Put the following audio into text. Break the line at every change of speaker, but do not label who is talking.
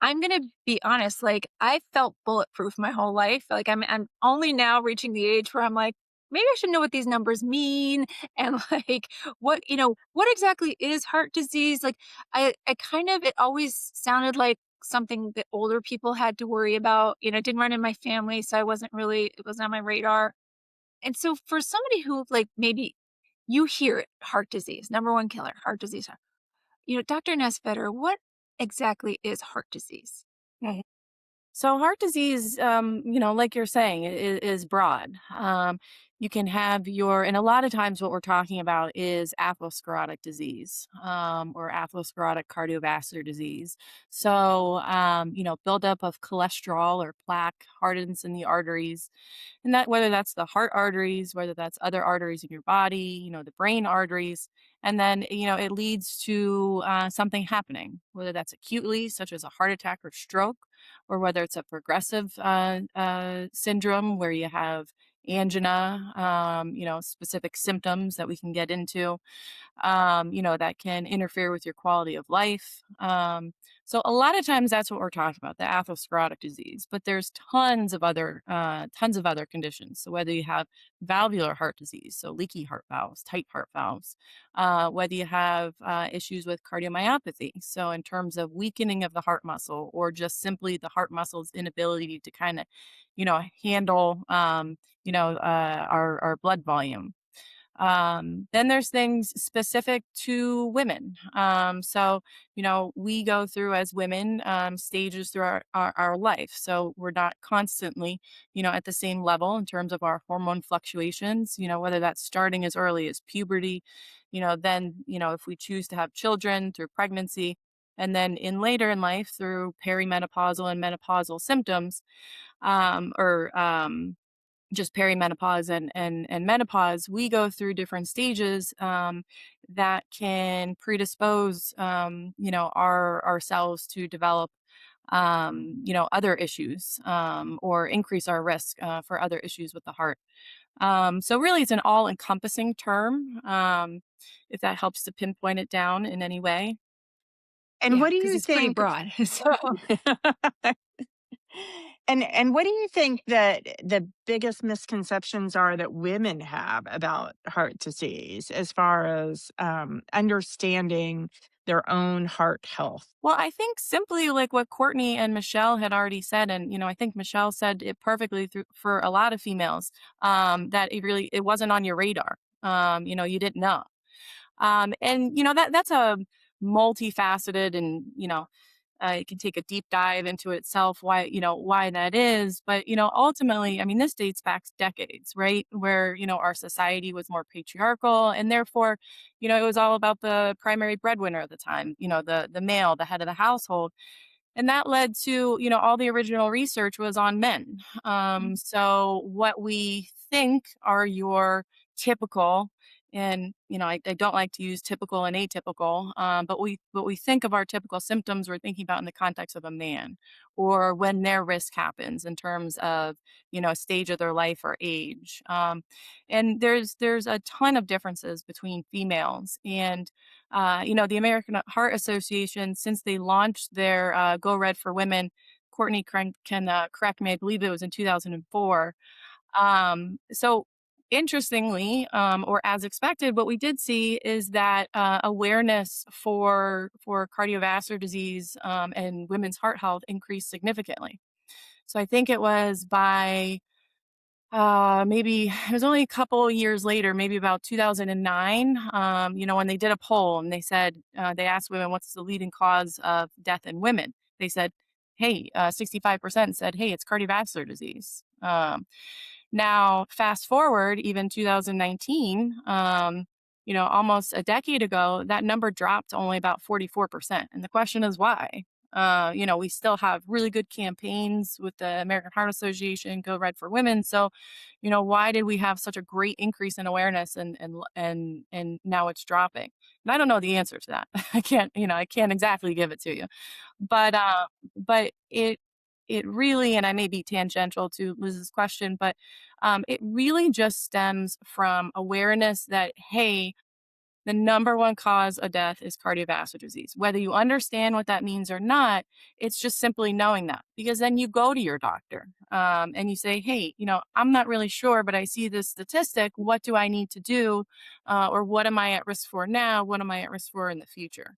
I'm gonna be honest, like, I felt bulletproof my whole life. Like, I'm only now reaching the age where I'm like, "Maybe I should know what these numbers mean," and, like, what exactly is heart disease? Like, I kind of it always sounded like something that older people had to worry about. It didn't run in my family, so it wasn't on my radar. And so for somebody who, like, maybe you hear it, heart disease, number 1 killer, heart disease. Dr. Nesfeder, what exactly is heart disease?
Mhm. So heart disease, like you're saying, is broad. You can have and a lot of times what we're talking about is atherosclerotic disease or atherosclerotic cardiovascular disease. So, buildup of cholesterol or plaque hardens in the arteries, and that whether that's the heart arteries, whether that's other arteries in your body, the brain arteries, and then it leads to something happening, whether that's acutely, such as a heart attack or stroke, or whether it's a progressive syndrome where you have angina, specific symptoms that we can get into, that can interfere with your quality of life. So a lot of times that's what we're talking about, the atherosclerotic disease. But there's tons of other conditions. So whether you have valvular heart disease, so leaky heart valves, tight heart valves, whether you have issues with cardiomyopathy, so in terms of weakening of the heart muscle, or just simply the heart muscle's inability to kind of, handle, our blood volume. Then there's things specific to women. We go through as women stages through our life. So we're not constantly, at the same level in terms of our hormone fluctuations, whether that's starting as early as puberty, then, if we choose to have children through pregnancy, and then in later in life through perimenopausal and menopausal symptoms, or just perimenopause and menopause, we go through different stages that can predispose, ourselves to develop, other issues, or increase our risk for other issues with the heart. So really, it's an all-encompassing term. If that helps to pinpoint it down in any way,
And
yeah,
what do
because
you
it's pretty
think
broad. So.
and what do you think that the biggest misconceptions are that women have about heart disease as far as, understanding their own heart health?
Well, I think simply like what Courtney and Michelle had already said, and I think Michelle said it perfectly for a lot of females, that it wasn't on your radar. You didn't know. And that's a multifaceted, and it can take a deep dive into itself why that is. But ultimately, I mean, this dates back decades, right? Where our society was more patriarchal, and therefore, it was all about the primary breadwinner at the time, the male, the head of the household, and that led to all the original research was on men. So what we think are your typical, and I don't like to use typical and atypical, but we think of our typical symptoms, we're thinking about in the context of a man, or when their risk happens in terms of a stage of their life or age. And there's a ton of differences between females, and the American Heart Association, since they launched their Go Red for Women, Courtney can correct me, I believe it was in 2004. So interestingly, or as expected, what we did see is that awareness for cardiovascular disease and women's heart health increased significantly. So I think it was by maybe it was only a couple years later, maybe about 2009, when they did a poll and they said, they asked women, what's the leading cause of death in women? They said, hey, 65% said, hey, it's cardiovascular disease. Now, fast forward even 2019, almost a decade ago, that number dropped to only about 44%. And the question is why? We still have really good campaigns with the American Heart Association, Go Red for Women. So, why did we have such a great increase in awareness, and now it's dropping? And I don't know the answer to that. I can't exactly give it to you. But it really, and I may be tangential to Liz's question, but it really just stems from awareness that, hey, The number one cause of death is cardiovascular disease. Whether you understand what that means or not, it's just simply knowing that, because then you go to your doctor and you say, hey, I'm not really sure, but I see this statistic. What do I need to do? Or what am I at risk for now? What am I at risk for in the future?